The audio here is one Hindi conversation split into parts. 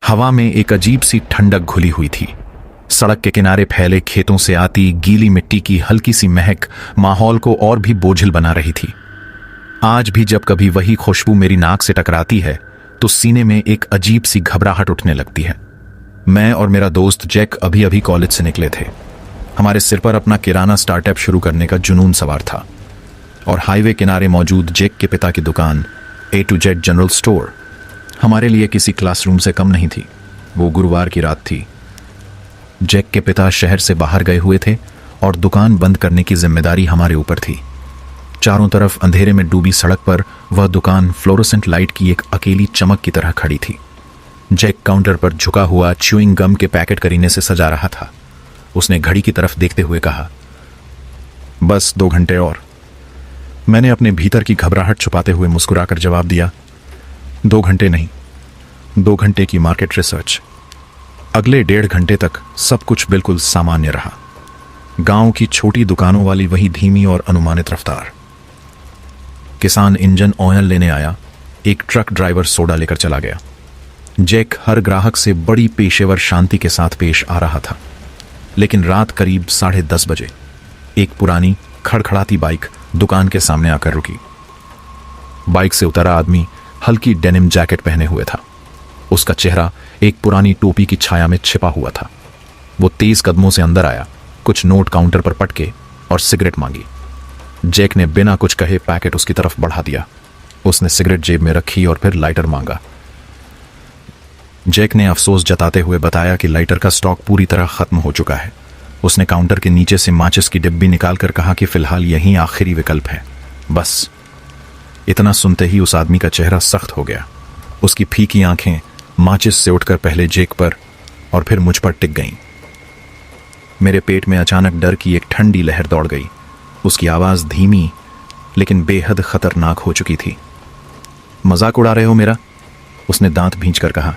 हवा में एक अजीब सी ठंडक घुली हुई थी। सड़क के किनारे फैले खेतों से आती गीली मिट्टी की हल्की सी महक माहौल को और भी बोझिल बना रही थी। आज भी जब कभी वही खुशबू मेरी नाक से टकराती है तो सीने में एक अजीब सी घबराहट उठने लगती है। मैं और मेरा दोस्त जैक अभी अभी कॉलेज से निकले थे। हमारे सिर पर अपना किराना स्टार्टअप शुरू करने का जुनून सवार था और हाईवे किनारे मौजूद जैक के पिता की दुकान A to Z general store हमारे लिए किसी क्लासरूम से कम नहीं थी। वो गुरुवार की रात थी। जैक के पिता शहर से बाहर गए हुए थे और दुकान बंद करने की जिम्मेदारी हमारे ऊपर थी। चारों तरफ अंधेरे में डूबी सड़क पर वह दुकान फ्लोरोसेंट लाइट की एक अकेली चमक की तरह खड़ी थी। जैक काउंटर पर झुका हुआ च्यूइंग गम के पैकेट करीने से सजा रहा था। उसने घड़ी की तरफ देखते हुए कहा, बस 2 घंटे और। मैंने अपने भीतर की घबराहट छुपाते हुए मुस्कुराकर जवाब दिया, 2 घंटे नहीं, 2 घंटे की मार्केट रिसर्च। अगले 1.5 घंटे तक सब कुछ बिल्कुल सामान्य रहा। गांव की छोटी दुकानों वाली वही धीमी और अनुमानित रफ्तार। किसान इंजन ऑयल लेने आया, एक ट्रक ड्राइवर सोडा लेकर चला गया। जैक हर ग्राहक से बड़ी पेशेवर शांति के साथ पेश आ रहा था। लेकिन रात करीब 10:30 बजे एक पुरानी खड़खड़ाती बाइक दुकान के सामने आकर रुकी। बाइक से उतरा आदमी हल्की डेनिम जैकेट पहने हुए था। उसका चेहरा एक पुरानी टोपी की छाया में छिपा हुआ था। वो तेज कदमों से अंदर आया, कुछ नोट काउंटर पर पटके और सिगरेट मांगी। जैक ने बिना कुछ कहे पैकेट उसकी तरफ बढ़ा दिया। उसने सिगरेट जेब में रखी और फिर लाइटर मांगा। जैक ने अफसोस जताते हुए बताया कि लाइटर का स्टॉक पूरी तरह खत्म हो चुका है। उसने काउंटर के नीचे से माचिस की डिब्बी निकालकर कहा कि फिलहाल यही आखिरी विकल्प है, बस। इतना सुनते ही उस आदमी का चेहरा सख्त हो गया। उसकी फीकी आंखें माचिस से उठकर पहले जैक पर और फिर मुझ पर टिक गईं। मेरे पेट में अचानक डर की एक ठंडी लहर दौड़ गई। उसकी आवाज धीमी लेकिन बेहद खतरनाक हो चुकी थी। मजाक उड़ा रहे हो मेरा? उसने दांत भींचकर कहा।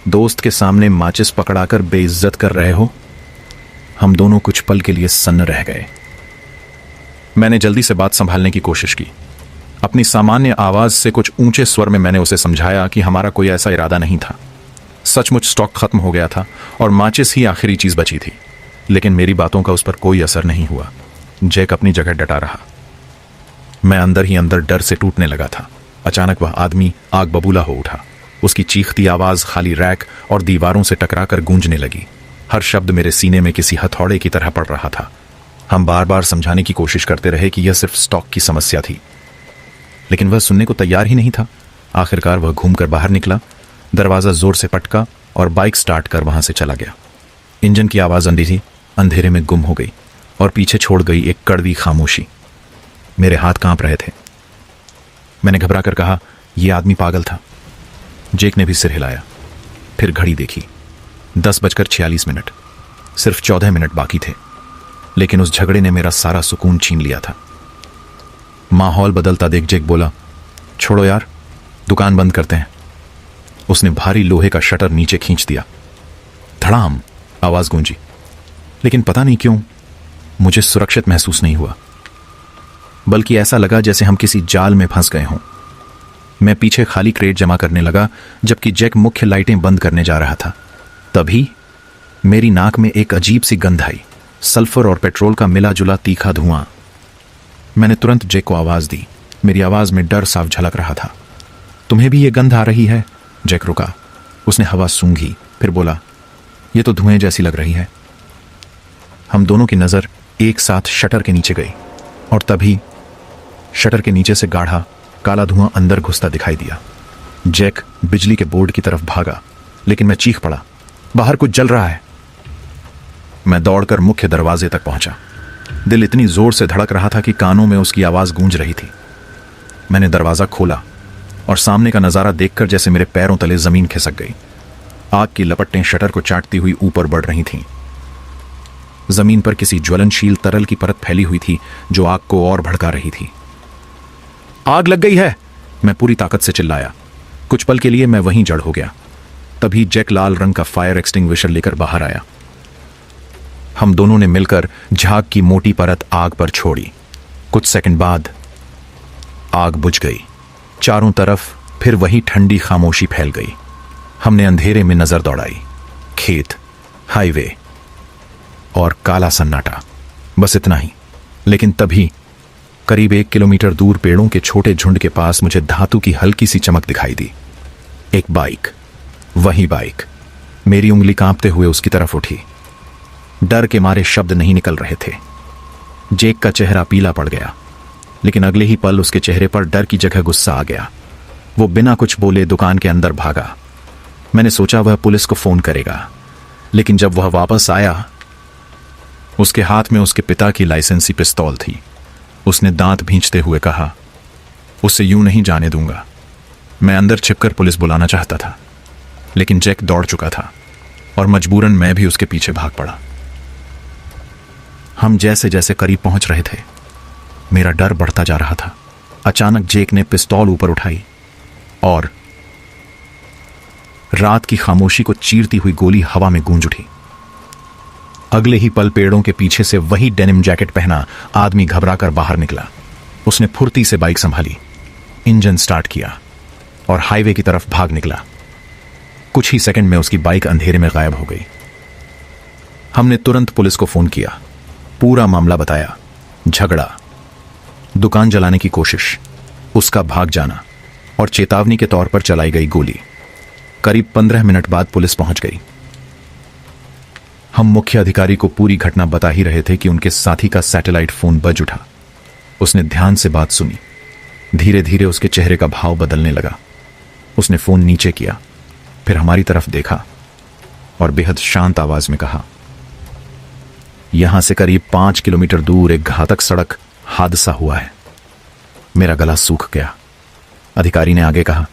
दोस्त के सामने माचिस पकड़ाकर बेइज्जत कर रहे हो? हम दोनों कुछ पल के लिए सन्न रह गए। मैंने जल्दी से बात संभालने की कोशिश की। अपनी सामान्य आवाज से कुछ ऊंचे स्वर में मैंने उसे समझाया कि हमारा कोई ऐसा इरादा नहीं था। सचमुच स्टॉक खत्म हो गया था और माचिस ही आखिरी चीज बची थी। लेकिन मेरी बातों का उस पर कोई असर नहीं हुआ। जैक अपनी जगह डटा रहा। मैं अंदर ही अंदर डर से टूटने लगा था। अचानक वह आदमी आग बबूला हो उठा। उसकी चीखती आवाज खाली रैक और दीवारों से टकराकर गूंजने लगी। हर शब्द मेरे सीने में किसी हथौड़े की तरह पड़ रहा था। हम बार बार समझाने की कोशिश करते रहे कि यह सिर्फ स्टॉक की समस्या थी, लेकिन वह सुनने को तैयार ही नहीं था। आखिरकार वह घूमकर बाहर निकला, दरवाजा जोर से पटका और बाइक स्टार्ट कर वहां से चला गया। इंजन की आवाज अंधेरे में गुम हो गई और पीछे छोड़ गई एक कड़वी खामोशी। मेरे हाथ कांप रहे थे। मैंने घबराकर कहा, यह आदमी पागल था। जैक ने भी सिर हिलाया। फिर घड़ी देखी, 10:46। सिर्फ 14 मिनट बाकी थे। लेकिन उस झगड़े ने मेरा सारा सुकून छीन लिया था। माहौल बदलता देख जैक बोला, छोड़ो यार, दुकान बंद करते हैं। उसने भारी लोहे का शटर नीचे खींच दिया। धड़ाम आवाज गूंजी, लेकिन पता नहीं क्यों मुझे सुरक्षित महसूस नहीं हुआ, बल्कि ऐसा लगा जैसे हम किसी जाल में फंस गए हों। मैं पीछे खाली क्रेट जमा करने लगा जबकि जैक मुख्य लाइटें बंद करने जा रहा था। तभी मेरी नाक में एक अजीब सी गंध आई, सल्फर और पेट्रोल का मिला जुला तीखा धुआं। मैंने तुरंत जैक को आवाज दी। मेरी आवाज में डर साफ झलक रहा था। तुम्हें भी ये गंध आ रही है? जैक रुका। उसने हवा सूंघी, फिर बोला, ये तो धुएं जैसी लग रही है। हम दोनों की नजर एक साथ शटर के नीचे गई और तभी शटर के नीचे से गाढ़ा काला धुआं अंदर घुसता दिखाई दिया। जैक बिजली के बोर्ड की तरफ भागा, लेकिन मैं चीख पड़ा, बाहर कुछ जल रहा है। मैं दौड़कर मुख्य दरवाजे तक पहुंचा। दिल इतनी जोर से धड़क रहा था कि कानों में उसकी आवाज गूंज रही थी। मैंने दरवाजा खोला और सामने का नजारा देखकर जैसे मेरे पैरों तले जमीन खिसक गई। आग की लपटें शटर को चाटती हुई ऊपर बढ़ रही थीं। जमीन पर किसी ज्वलनशील तरल की परत फैली हुई थी जो आग को और भड़का रही थी। आग लग गई है, मैं पूरी ताकत से चिल्लाया। कुछ पल के लिए मैं वहीं जड़ हो गया। तभी जैक लाल रंग का फायर एक्सटिंग्विशर लेकर बाहर आया। हम दोनों ने मिलकर झाग की मोटी परत आग पर छोड़ी। कुछ सेकंड बाद आग बुझ गई। चारों तरफ फिर वही ठंडी खामोशी फैल गई। हमने अंधेरे में नजर दौड़ाई। खेत, हाईवे और काला सन्नाटा, बस इतना ही। लेकिन तभी करीब 1 किलोमीटर दूर पेड़ों के छोटे झुंड के पास मुझे धातु की हल्की सी चमक दिखाई दी। एक बाइक, वही बाइक। मेरी उंगली कांपते हुए उसकी तरफ उठी। डर के मारे शब्द नहीं निकल रहे थे। जेक का चेहरा पीला पड़ गया, लेकिन अगले ही पल उसके चेहरे पर डर की जगह गुस्सा आ गया। वो बिना कुछ बोले दुकान के अंदर भागा। मैंने सोचा वह पुलिस को फोन करेगा, लेकिन जब वह वापस आया, उसके हाथ में उसके पिता की लाइसेंसी पिस्तौल थी। उसने दांत भींचते हुए कहा, उसे यूं नहीं जाने दूंगा। मैं अंदर छिपकर पुलिस बुलाना चाहता था, लेकिन जैक दौड़ चुका था और मजबूरन मैं भी उसके पीछे भाग पड़ा। हम जैसे जैसे करीब पहुंच रहे थे, मेरा डर बढ़ता जा रहा था। अचानक जेक ने पिस्तौल ऊपर उठाई और रात की खामोशी को चीरती हुई गोली हवा में गूंज उठी। अगले ही पल पेड़ों के पीछे से वही डेनिम जैकेट पहना आदमी घबराकर बाहर निकला। उसने फुर्ती से बाइक संभाली, इंजन स्टार्ट किया और हाईवे की तरफ भाग निकला। कुछ ही सेकंड में उसकी बाइक अंधेरे में गायब हो गई। हमने तुरंत पुलिस को फोन किया, पूरा मामला बताया। झगड़ा, दुकान जलाने की कोशिश, उसका भाग जाना और चेतावनी के तौर पर चलाई गई गोली। करीब 15 मिनट बाद पुलिस पहुंच गई। हम मुख्य अधिकारी को पूरी घटना बता ही रहे थे कि उनके साथी का सैटेलाइट फोन बज उठा। उसने ध्यान से बात सुनी। धीरे धीरे उसके चेहरे का भाव बदलने लगा। उसने फोन नीचे किया, फिर हमारी तरफ देखा और बेहद शांत आवाज में कहा, यहां से करीब 5 किलोमीटर दूर एक घातक सड़क हादसा हुआ है। मेरा गला सूख गया। अधिकारी ने आगे कहा,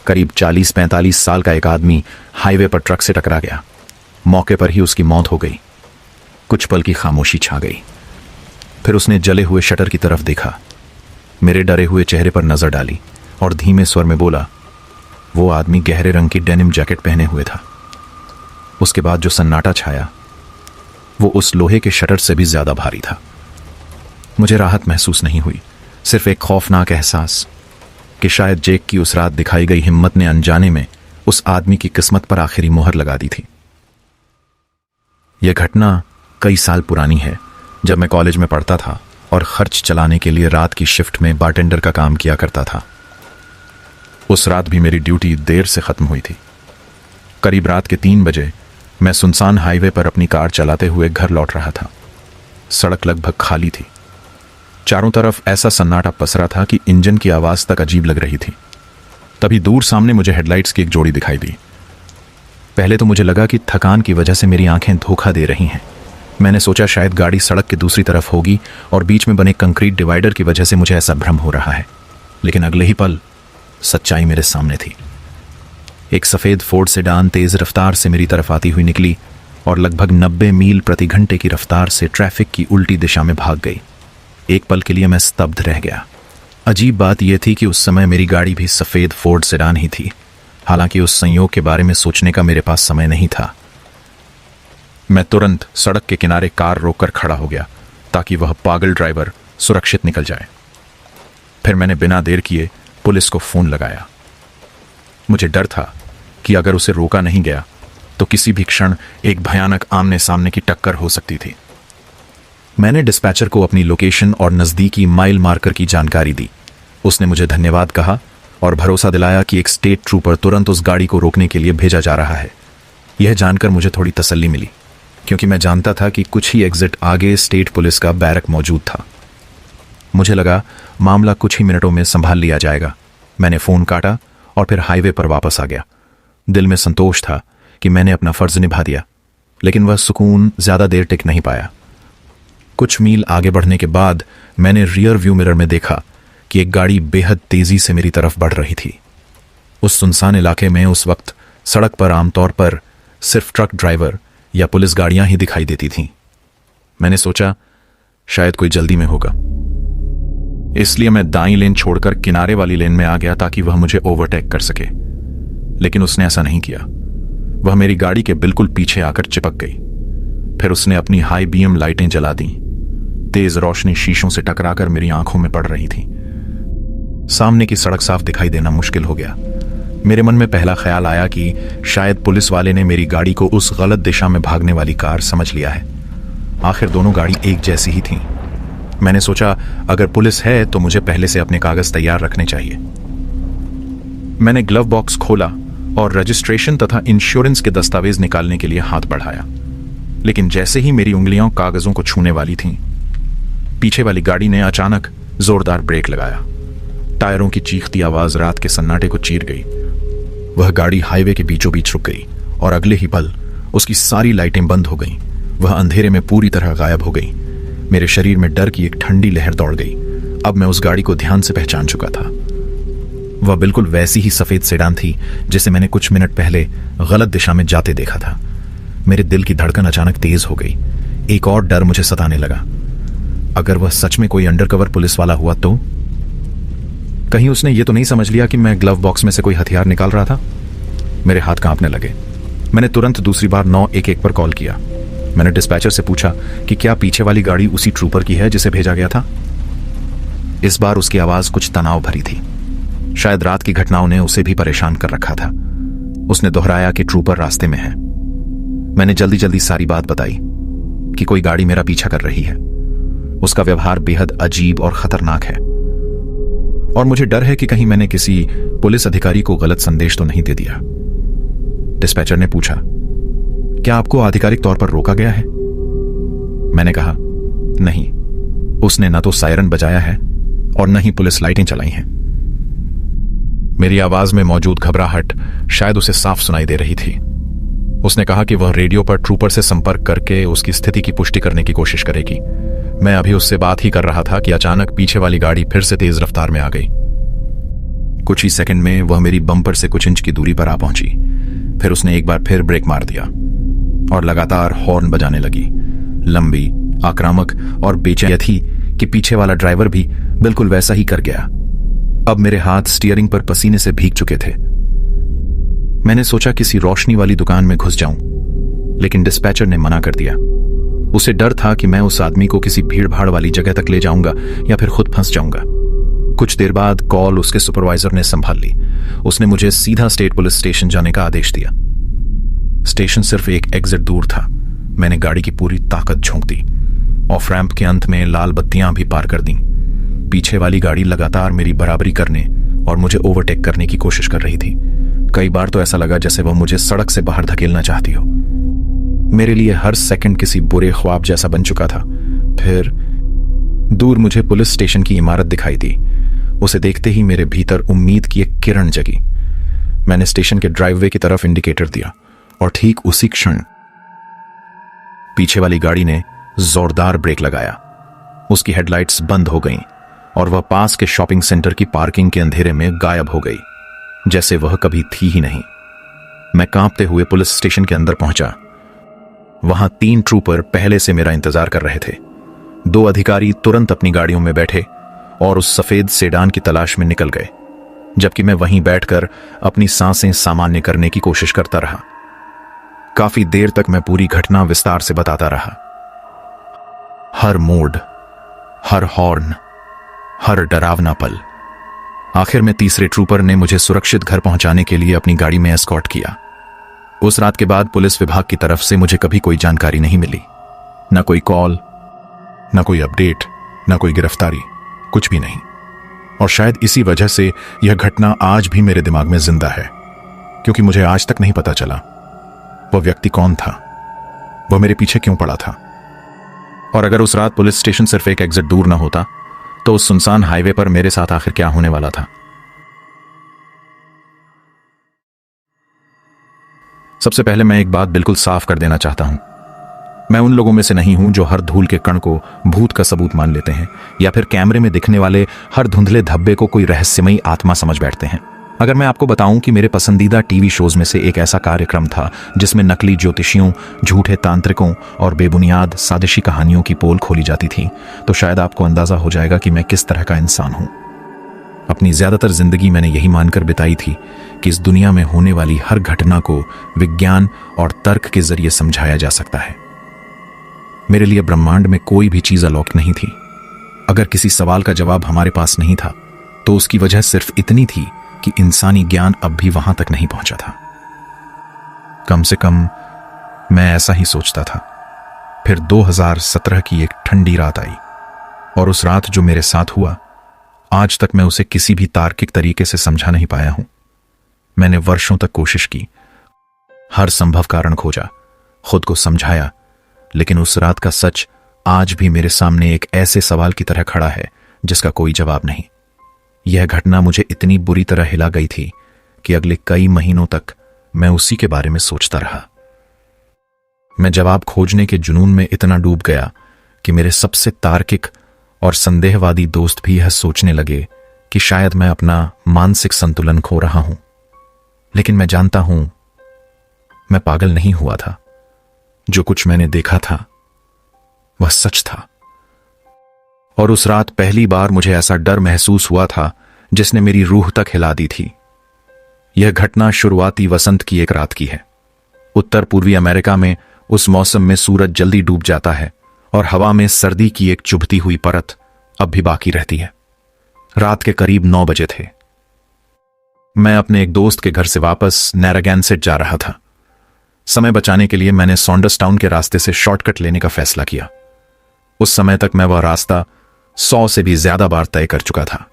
करीब 40-45 साल का एक आदमी हाईवे पर ट्रक से टकरा गया। मौके पर ही उसकी मौत हो गई। कुछ पल की खामोशी छा गई। फिर उसने जले हुए शटर की तरफ देखा, मेरे डरे हुए चेहरे पर नजर डाली और धीमे स्वर में बोला, वो आदमी गहरे रंग की डेनिम जैकेट पहने हुए था। उसके बाद जो सन्नाटा छाया, वो उस लोहे के शटर से भी ज्यादा भारी था। मुझे राहत महसूस नहीं हुई, सिर्फ एक खौफनाक एहसास कि शायद जेक की उस रात दिखाई गई हिम्मत ने अनजाने में उस आदमी की किस्मत पर आखिरी मोहर लगा दी थी। यह घटना कई साल पुरानी है, जब मैं कॉलेज में पढ़ता था और खर्च चलाने के लिए रात की शिफ्ट में बारटेंडर का काम किया करता था। उस रात भी मेरी ड्यूटी देर से खत्म हुई थी। करीब रात के 3 बजे मैं सुनसान हाईवे पर अपनी कार चलाते हुए घर लौट रहा था। सड़क लगभग खाली थी। चारों तरफ ऐसा सन्नाटा पसरा था कि इंजन की आवाज तक अजीब लग रही थी। तभी दूर सामने मुझे हेडलाइट्स की एक जोड़ी दिखाई दी। पहले तो मुझे लगा कि थकान की वजह से मेरी आंखें धोखा दे रही हैं। मैंने सोचा शायद गाड़ी सड़क के दूसरी तरफ होगी और बीच में बने कंक्रीट डिवाइडर की वजह से मुझे ऐसा भ्रम हो रहा है। लेकिन अगले ही पल सच्चाई मेरे सामने थी। एक सफेद फोर्ड सेडान तेज रफ्तार से मेरी तरफ आती हुई निकली और लगभग 90 मील प्रति घंटे की रफ्तार से ट्रैफिक की उल्टी दिशा में भाग गई। एक पल के लिए मैं स्तब्ध रह गया। अजीब बात यह थी कि उस समय मेरी गाड़ी भी सफेद फोर्ड सेडान ही थी। हालांकि उस संयोग के बारे में सोचने का मेरे पास समय नहीं था। मैं तुरंत सड़क के किनारे कार रोककर खड़ा हो गया ताकि वह पागल ड्राइवर सुरक्षित निकल जाए। फिर मैंने बिना देर किए पुलिस को फोन लगाया। मुझे डर था कि अगर उसे रोका नहीं गया तो किसी भी क्षण एक भयानक आमने सामने की टक्कर हो सकती थी। मैंने डिस्पैचर को अपनी लोकेशन और नज़दीकी माइल मार्कर की जानकारी दी। उसने मुझे धन्यवाद कहा और भरोसा दिलाया कि एक स्टेट ट्रूपर तुरंत उस गाड़ी को रोकने के लिए भेजा जा रहा है। यह जानकर मुझे थोड़ी तसल्ली मिली, क्योंकि मैं जानता था कि कुछ ही एग्जिट आगे स्टेट पुलिस का बैरक मौजूद था। मुझे लगा मामला कुछ ही मिनटों में संभाल लिया जाएगा। मैंने फ़ोन काटा और फिर हाईवे पर वापस आ गया। दिल में संतोष था कि मैंने अपना फ़र्ज़ निभा दिया, लेकिन वह सुकून ज़्यादा देर टिक नहीं पाया। कुछ मील आगे बढ़ने के बाद मैंने रियर व्यू मिरर में देखा कि एक गाड़ी बेहद तेज़ी से मेरी तरफ बढ़ रही थी। उस सुनसान इलाके में उस वक्त सड़क पर आमतौर पर सिर्फ ट्रक ड्राइवर या पुलिस गाड़ियां ही दिखाई देती थीं। मैंने सोचा शायद कोई जल्दी में होगा, इसलिए मैं दाईं लेन छोड़कर किनारे वाली लेन में आ गया ताकि वह मुझे ओवरटेक कर सके। लेकिन उसने ऐसा नहीं किया। वह मेरी गाड़ी के बिल्कुल पीछे आकर चिपक गई। फिर उसने अपनी हाई बीम लाइटें जला दी। तेज रोशनी शीशों से टकराकर मेरी आंखों में पड़ रही थी। सामने की सड़क साफ दिखाई देना मुश्किल हो गया। मेरे मन में पहला ख्याल आया कि शायद पुलिस वाले ने मेरी गाड़ी को उस गलत दिशा में भागने वाली कार समझ लिया है। आखिर दोनों गाड़ी एक जैसी ही थी। मैंने सोचा अगर पुलिस है तो मुझे पहले से अपने कागज तैयार रखने चाहिए। मैंने ग्लव बॉक्स खोला और रजिस्ट्रेशन तथा इंश्योरेंस के दस्तावेज निकालने के लिए हाथ बढ़ाया, लेकिन जैसे ही मेरी उंगलियां कागजों को छूने वाली थीं, पीछे वाली गाड़ी ने अचानक जोरदार ब्रेक लगाया। टायरों की चीखती आवाज रात के सन्नाटे को चीर गई। वह गाड़ी हाईवे के बीचों बीच रुक गई और अगले ही पल उसकी सारी लाइटें बंद हो गईं। वह अंधेरे में पूरी तरह गायब हो गई। मेरे शरीर में डर की एक ठंडी लहर दौड़ गई। अब मैं उस गाड़ी को ध्यान से पहचान चुका था। वह बिल्कुल वैसी ही सफेद सेडान थी जिसे मैंने कुछ मिनट पहले गलत दिशा में जाते देखा था। मेरे दिल की धड़कन अचानक तेज हो गई। एक और डर मुझे सताने लगा। अगर वह सच में कोई अंडरकवर पुलिस वाला हुआ तो कहीं उसने ये तो नहीं समझ लिया कि मैं ग्लव बॉक्स में से कोई हथियार निकाल रहा था। मेरे हाथ कांपने लगे। मैंने तुरंत दूसरी बार 911 पर कॉल किया। मैंने डिस्पैचर से पूछा कि क्या पीछे वाली गाड़ी उसी ट्रूपर की है जिसे भेजा गया था। इस बार उसकी आवाज कुछ तनाव भरी थी। शायद रात की घटनाओं ने उसे भी परेशान कर रखा था। उसने दोहराया कि ट्रूपर रास्ते में है। मैंने जल्दी जल्दी सारी बात बताई कि कोई गाड़ी मेरा पीछा कर रही है। उसका व्यवहार बेहद अजीब और खतरनाक है और मुझे डर है कि कहीं मैंने किसी पुलिस अधिकारी को गलत संदेश तो नहीं दे दिया। डिस्पैचर ने पूछा, क्या आपको आधिकारिक तौर पर रोका गया है? मैंने कहा, नहीं, उसने न तो सायरन बजाया है और न ही पुलिस लाइटें चलाई हैं। मेरी आवाज में मौजूद घबराहट शायद उसे साफ सुनाई दे रही थी। उसने कहा कि वह रेडियो पर ट्रूपर से संपर्क करके उसकी स्थिति की पुष्टि करने की कोशिश करेगी। मैं अभी उससे बात ही कर रहा था कि अचानक पीछे वाली गाड़ी फिर से तेज रफ्तार में आ गई। कुछ ही सेकंड में वह मेरी बम्पर से कुछ इंच की दूरी पर आ पहुंची। फिर उसने एक बार फिर ब्रेक मार दिया और लगातार हॉर्न बजाने लगी। लंबी, आक्रामक और बेचैन थी कि पीछे वाला ड्राइवर भी बिल्कुल वैसा ही कर गया। अब मेरे हाथ स्टीयरिंग पर पसीने से भीग चुके थे। मैंने सोचा किसी रोशनी वाली दुकान में घुस जाऊं, लेकिन डिस्पैचर ने मना कर दिया। उसे डर था कि मैं उस आदमी को किसी भीड़ भाड़ वाली जगह तक ले जाऊंगा या फिर खुद फंस जाऊंगा। कुछ देर बाद कॉल उसके सुपरवाइजर ने संभाल ली। उसने मुझे सीधा स्टेट पुलिस स्टेशन जाने का आदेश दिया। स्टेशन सिर्फ एक एग्जिट दूर था। मैंने गाड़ी की पूरी ताकत झोंक दी। ऑफ रैंप के अंत में लाल बत्तियां भी पार कर दी। पीछे वाली गाड़ी लगातार मेरी बराबरी करने और मुझे ओवरटेक करने की कोशिश कर रही थी। कई बार तो ऐसा लगा जैसे वह मुझे सड़क से बाहर धकेलना चाहती हो। मेरे लिए हर सेकंड किसी बुरे ख्वाब जैसा बन चुका था। फिर दूर मुझे पुलिस स्टेशन की इमारत दिखाई दी। उसे देखते ही मेरे भीतर उम्मीद की एक किरण जगी। मैंने स्टेशन के ड्राइववे की तरफ इंडिकेटर दिया और ठीक उसी क्षण पीछे वाली गाड़ी ने जोरदार ब्रेक लगाया। उसकी हेडलाइट्स बंद हो गईं और वह पास के शॉपिंग सेंटर की पार्किंग के अंधेरे में गायब हो गई, जैसे वह कभी थी ही नहीं। मैं कांपते हुए पुलिस स्टेशन के अंदर पहुंचा। वहां 3 ट्रूपर पहले से मेरा इंतजार कर रहे थे। 2 अधिकारी तुरंत अपनी गाड़ियों में बैठे और उस सफेद सेडान की तलाश में निकल गए, जबकि मैं वहीं बैठकर अपनी सांसें सामान्य करने की कोशिश करता रहा। काफी देर तक मैं पूरी घटना विस्तार से बताता रहा। हर मोड़, हर हॉर्न, हर डरावना पल। आखिर में तीसरे ट्रूपर ने मुझे सुरक्षित घर पहुंचाने के लिए अपनी गाड़ी में एस्कॉर्ट किया। उस रात के बाद पुलिस विभाग की तरफ से मुझे कभी कोई जानकारी नहीं मिली। न कोई कॉल, न कोई अपडेट, न कोई गिरफ्तारी, कुछ भी नहीं। और शायद इसी वजह से यह घटना आज भी मेरे दिमाग में जिंदा है, क्योंकि मुझे आज तक नहीं पता चला वह व्यक्ति कौन था, वह मेरे पीछे क्यों पड़ा था। और अगर उस रात पुलिस स्टेशन सिर्फ एक एग्जिट दूर न होता तो उस सुनसान हाईवे पर मेरे साथ आखिर क्या होने वाला था। सबसे पहले मैं एक बात बिल्कुल साफ कर देना चाहता हूं। मैं उन लोगों में से नहीं हूं जो हर धूल के कण को भूत का सबूत मान लेते हैं या फिर कैमरे में दिखने वाले हर धुंधले धब्बे को कोई रहस्यमयी आत्मा समझ बैठते हैं। अगर मैं आपको बताऊं कि मेरे पसंदीदा टीवी शोज में से एक ऐसा कार्यक्रम था जिसमें नकली ज्योतिषियों, झूठे तांत्रिकों और बेबुनियाद साजिशी कहानियों की पोल खोली जाती थी, तो शायद आपको अंदाजा हो जाएगा कि मैं किस तरह का इंसान हूं। अपनी ज्यादातर जिंदगी मैंने यही मानकर बिताई थी कि इस दुनिया में होने वाली हर घटना को विज्ञान और तर्क के जरिए समझाया जा सकता है। मेरे लिए ब्रह्मांड में कोई भी चीज अलौकिक नहीं थी। अगर किसी सवाल का जवाब हमारे पास नहीं था तो उसकी वजह सिर्फ इतनी थी कि इंसानी ज्ञान अब भी वहां तक नहीं पहुंचा था। कम से कम मैं ऐसा ही सोचता था। फिर 2017 की एक ठंडी रात आई, और उस रात जो मेरे साथ हुआ, आज तक मैं उसे किसी भी तार्किक तरीके से समझा नहीं पाया हूं। मैंने वर्षों तक कोशिश की, हर संभव कारण खोजा, खुद को समझाया, लेकिन उस रात का सच आज भी मेरे सामने एक ऐसे सवाल की तरह खड़ा है जिसका कोई जवाब नहीं। यह घटना मुझे इतनी बुरी तरह हिला गई थी कि अगले कई महीनों तक मैं उसी के बारे में सोचता रहा। मैं जवाब खोजने के जुनून में इतना डूब गया कि मेरे सबसे तार्किक और संदेहवादी दोस्त भी यह सोचने लगे कि शायद मैं अपना मानसिक संतुलन खो रहा हूं। लेकिन मैं जानता हूं, मैं पागल नहीं हुआ था। जो कुछ मैंने देखा था वह सच था। और उस रात पहली बार मुझे ऐसा डर महसूस हुआ था जिसने मेरी रूह तक हिला दी थी। यह घटना शुरुआती वसंत की एक रात की है। उत्तर पूर्वी अमेरिका में उस मौसम में सूरज जल्दी डूब जाता है और हवा में सर्दी की एक चुभती हुई परत अब भी बाकी रहती है। रात के करीब 9 बजे थे। मैं अपने एक दोस्त के घर से वापस नैरागैनसेट जा रहा था। समय बचाने के लिए मैंने सॉन्डर्स टाउन के रास्ते से शॉर्टकट लेने का फैसला किया। उस समय तक मैं वह रास्ता 100 से भी ज्यादा बार तय कर चुका था।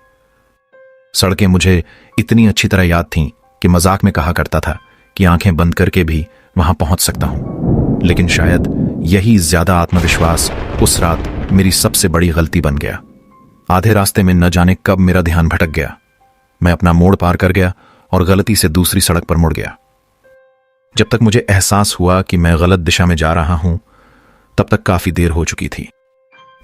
सड़कें मुझे इतनी अच्छी तरह याद थीं कि मजाक में कहा करता था कि आंखें बंद करके भी वहां पहुंच सकता हूं। लेकिन शायद यही ज्यादा आत्मविश्वास उस रात मेरी सबसे बड़ी गलती बन गया। आधे रास्ते में न जाने कब मेरा ध्यान भटक गया। मैं अपना मोड़ पार कर गया और गलती से दूसरी सड़क पर मुड़ गया। जब तक मुझे एहसास हुआ कि मैं गलत दिशा में जा रहा हूं, तब तक काफी देर हो चुकी थी।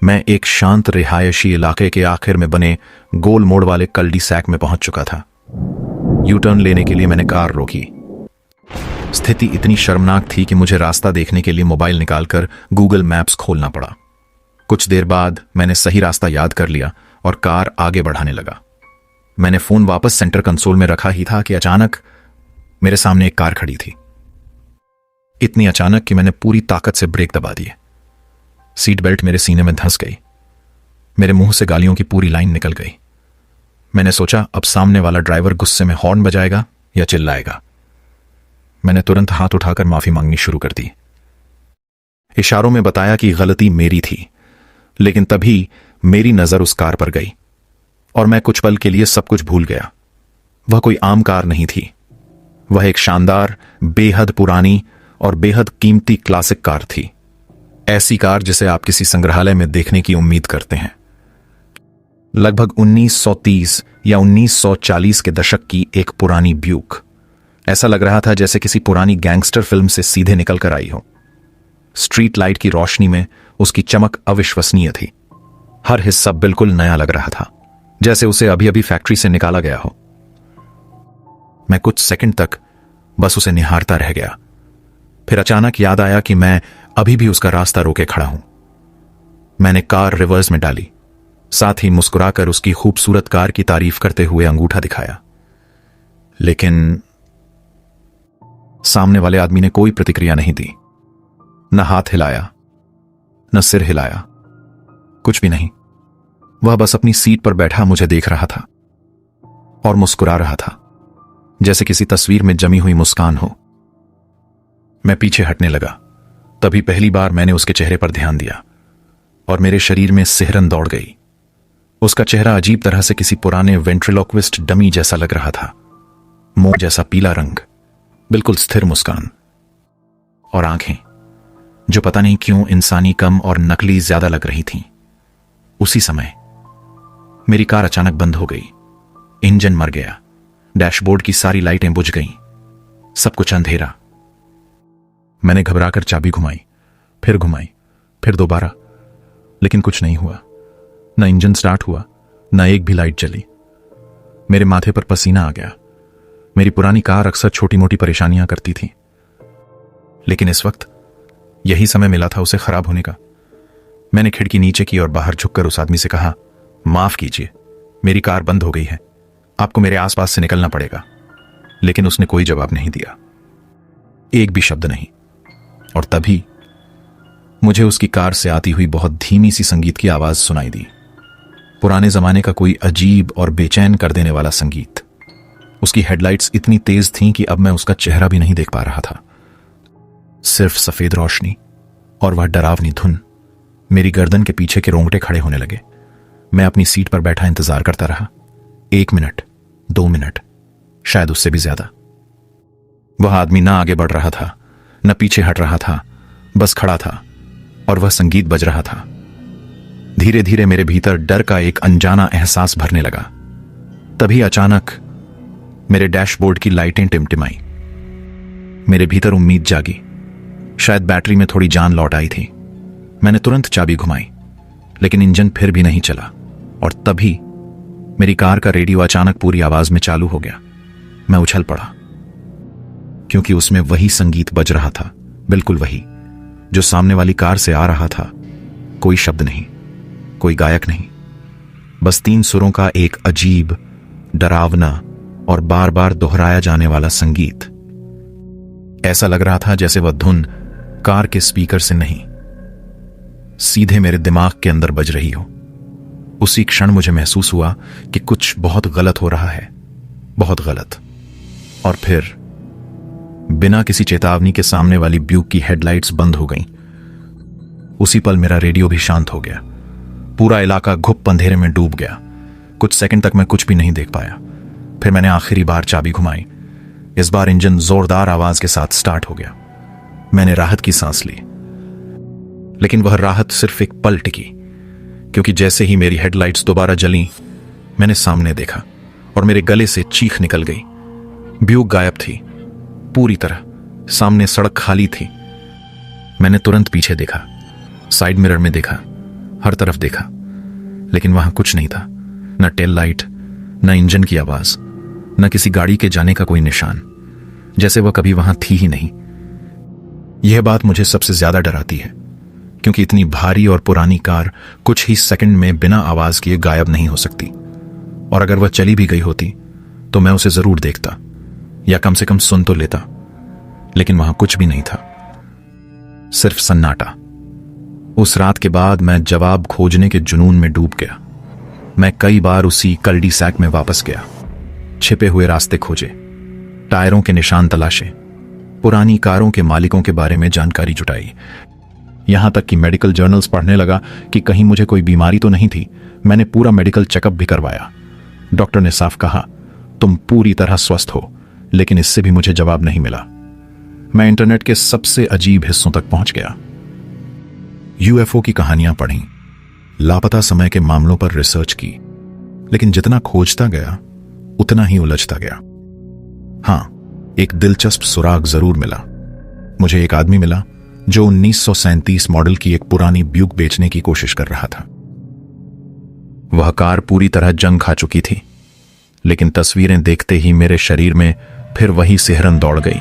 मैं एक शांत रिहायशी इलाके के आखिर में बने गोल मोड़ वाले कल्डी सैक में पहुंच चुका था। यू टर्न लेने के लिए मैंने कार रोकी। स्थिति इतनी शर्मनाक थी कि मुझे रास्ता देखने के लिए मोबाइल निकालकर गूगल मैप्स खोलना पड़ा। कुछ देर बाद मैंने सही रास्ता याद कर लिया और कार आगे बढ़ाने लगा। मैंने फोन वापस सेंटर कंसोल में रखा ही था कि अचानक मेरे सामने एक कार खड़ी थी। इतनी अचानक कि मैंने पूरी ताकत से ब्रेक दबा दिए। सीट बेल्ट मेरे सीने में धंस गई। मेरे मुंह से गालियों की पूरी लाइन निकल गई। मैंने सोचा अब सामने वाला ड्राइवर गुस्से में हॉर्न बजाएगा या चिल्लाएगा। मैंने तुरंत हाथ उठाकर माफी मांगनी शुरू कर दी। इशारों में बताया कि गलती मेरी थी, लेकिन तभी मेरी नजर उस कार पर गई और मैं कुछ पल के लिए सब कुछ भूल गया। वह कोई आम कार नहीं थी। वह एक शानदार, बेहद पुरानी और बेहद कीमती क्लासिक कार थी। ऐसी कार जिसे आप किसी संग्रहालय में देखने की उम्मीद करते हैं। लगभग 1930 या 1940 के दशक की एक पुरानी ब्यूक। ऐसा लग रहा था जैसे किसी पुरानी गैंगस्टर फिल्म से सीधे निकल कर आई हो। स्ट्रीट लाइट की रोशनी में उसकी चमक अविश्वसनीय थी। हर हिस्सा बिल्कुल नया लग रहा था, जैसे उसे अभी अभी फैक्ट्री से निकाला गया हो। मैं कुछ सेकंड तक बस उसे निहारता रह गया। फिर अचानक याद आया कि मैं अभी भी उसका रास्ता रोके खड़ा हूं। मैंने कार रिवर्स में डाली, साथ ही मुस्कुराकर उसकी खूबसूरत कार की तारीफ करते हुए अंगूठा दिखाया। लेकिन सामने वाले आदमी ने कोई प्रतिक्रिया नहीं दी। न हाथ हिलाया, न सिर हिलाया, कुछ भी नहीं। वह बस अपनी सीट पर बैठा मुझे देख रहा था और मुस्कुरा रहा था, जैसे किसी तस्वीर में जमी हुई मुस्कान हो। मैं पीछे हटने लगा। तभी पहली बार मैंने उसके चेहरे पर ध्यान दिया और मेरे शरीर में सिहरन दौड़ गई। उसका चेहरा अजीब तरह से किसी पुराने वेंट्रिलोक्विस्ट डमी जैसा लग रहा था। मोम जैसा पीला रंग, बिल्कुल स्थिर मुस्कान और आंखें जो पता नहीं क्यों इंसानी कम और नकली ज्यादा लग रही थीं। उसी समय मेरी कार अचानक बंद हो गई। इंजन मर गया। डैशबोर्ड की सारी लाइटें बुझ गईं। सब कुछ अंधेरा। मैंने घबराकर चाबी घुमाई, फिर दोबारा, लेकिन कुछ नहीं हुआ। न इंजन स्टार्ट हुआ, न एक भी लाइट जली। मेरे माथे पर पसीना आ गया। मेरी पुरानी कार अक्सर छोटी मोटी परेशानियां करती थी, लेकिन इस वक्त यही समय मिला था उसे खराब होने का। मैंने खिड़की नीचे की और बाहर झुककर उस आदमी से कहा, माफ कीजिए, मेरी कार बंद हो गई है, आपको मेरे आसपास से निकलना पड़ेगा। लेकिन उसने कोई जवाब नहीं दिया, एक भी शब्द नहीं। और तभी मुझे उसकी कार से आती हुई बहुत धीमी सी संगीत की आवाज सुनाई दी। पुराने जमाने का कोई अजीब और बेचैन कर देने वाला संगीत। उसकी हेडलाइट्स इतनी तेज थीं कि अब मैं उसका चेहरा भी नहीं देख पा रहा था। सिर्फ सफेद रोशनी और वह डरावनी धुन। मेरी गर्दन के पीछे के रोंगटे खड़े होने लगे। मैं अपनी सीट पर बैठा इंतजार करता रहा। 1 मिनट, 2 मिनट, शायद उससे भी ज्यादा। वह आदमी ना आगे बढ़ रहा था, न पीछे हट रहा था, बस खड़ा था और वह संगीत बज रहा था। धीरे धीरे मेरे भीतर डर का एक अनजाना एहसास भरने लगा। तभी अचानक मेरे डैशबोर्ड की लाइटें टिमटिमाई। मेरे भीतर उम्मीद जागी। शायद बैटरी में थोड़ी जान लौट आई थी। मैंने तुरंत चाबी घुमाई, लेकिन इंजन फिर भी नहीं चला। और तभी मेरी कार का रेडियो अचानक पूरी आवाज में चालू हो गया। मैं उछल पड़ा, क्योंकि उसमें वही संगीत बज रहा था, बिल्कुल वही जो सामने वाली कार से आ रहा था। कोई शब्द नहीं, कोई गायक नहीं, बस 3 सुरों का एक अजीब, डरावना और बार बार दोहराया जाने वाला संगीत। ऐसा लग रहा था जैसे वह धुन कार के स्पीकर से नहीं, सीधे मेरे दिमाग के अंदर बज रही हो। उसी क्षण मुझे महसूस हुआ कि कुछ बहुत गलत हो रहा है, बहुत गलत। और फिर बिना किसी चेतावनी के सामने वाली ब्यूक की हेडलाइट्स बंद हो गईं। उसी पल मेरा रेडियो भी शांत हो गया। पूरा इलाका घुप अंधेरे में डूब गया। कुछ सेकंड तक मैं कुछ भी नहीं देख पाया। फिर मैंने आखिरी बार चाबी घुमाई। इस बार इंजन जोरदार आवाज के साथ स्टार्ट हो गया। मैंने राहत की सांस ली, लेकिन वह राहत सिर्फ एक पल टिकी, क्योंकि जैसे ही मेरी हेडलाइट्स दोबारा जलीं, मैंने सामने देखा और मेरे गले से चीख निकल गई। ब्यूक गायब थी, पूरी तरह। सामने सड़क खाली थी। मैंने तुरंत पीछे देखा, साइड मिरर में देखा, हर तरफ देखा, लेकिन वहां कुछ नहीं था। न टेल लाइट, न इंजन की आवाज, न किसी गाड़ी के जाने का कोई निशान, जैसे वह कभी वहां थी ही नहीं। यह बात मुझे सबसे ज्यादा डराती है, क्योंकि इतनी भारी और पुरानी कार कुछ ही सेकंड में बिना आवाज किए गायब नहीं हो सकती। और अगर वह चली भी गई होती तो मैं उसे जरूर देखता, या कम से कम सुन तो लेता। लेकिन वहां कुछ भी नहीं था, सिर्फ सन्नाटा। उस रात के बाद मैं जवाब खोजने के जुनून में डूब गया। मैं कई बार उसी कल्डी सैक में वापस गया, छिपे हुए रास्ते खोजे, टायरों के निशान तलाशे, पुरानी कारों के मालिकों के बारे में जानकारी जुटाई, यहां तक कि मेडिकल जर्नल्स पढ़ने लगा कि कहीं मुझे कोई बीमारी तो नहीं थी। मैंने पूरा मेडिकल चेकअप भी करवाया। डॉक्टर ने साफ कहा, तुम पूरी तरह स्वस्थ हो, लेकिन इससे भी मुझे जवाब नहीं मिला। मैं इंटरनेट के सबसे अजीब हिस्सों तक पहुंच गया। यूएफओ की कहानियां पढ़ी, लापता समय के मामलों पर रिसर्च की, लेकिन जितना खोजता गया उतना ही उलझता गया। हां, एक दिलचस्प सुराग जरूर मिला। मुझे एक आदमी मिला जो 1937 मॉडल की एक पुरानी ब्यूक बेचने की कोशिश कर रहा था। वह कार पूरी तरह जंग खा चुकी थी, लेकिन तस्वीरें देखते ही मेरे शरीर में फिर वही सिहरन दौड़ गई।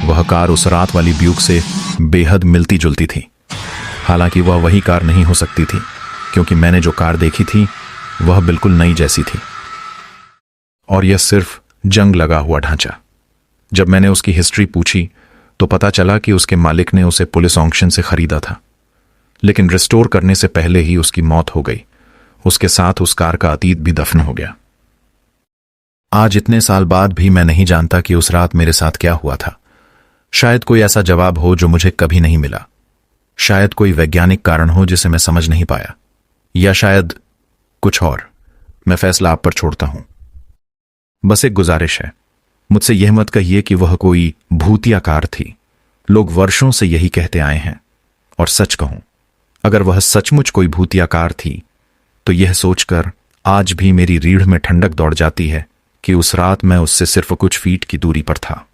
वह कार उस रात वाली ब्यूक से बेहद मिलती जुलती थी। हालांकि वह वही कार नहीं हो सकती थी, क्योंकि मैंने जो कार देखी थी वह बिल्कुल नई जैसी थी, और यह सिर्फ जंग लगा हुआ ढांचा। जब मैंने उसकी हिस्ट्री पूछी तो पता चला कि उसके मालिक ने उसे पुलिस ऑक्शन से खरीदा था, लेकिन रिस्टोर करने से पहले ही उसकी मौत हो गई। उसके साथ उस कार का अतीत भी दफन हो गया। आज इतने साल बाद भी मैं नहीं जानता कि उस रात मेरे साथ क्या हुआ था। शायद कोई ऐसा जवाब हो जो मुझे कभी नहीं मिला, शायद कोई वैज्ञानिक कारण हो जिसे मैं समझ नहीं पाया, या शायद कुछ और। मैं फैसला आप पर छोड़ता हूं। बस एक गुजारिश है, मुझसे यह मत कहिए कि वह कोई भूतिया कार थी। लोग वर्षों से यही कहते आए हैं। और सच कहूं, अगर वह सचमुच कोई भूतिया कार थी, तो यह सोचकर आज भी मेरी रीढ़ में ठंडक दौड़ जाती है कि उस रात मैं उससे सिर्फ कुछ फीट की दूरी पर था।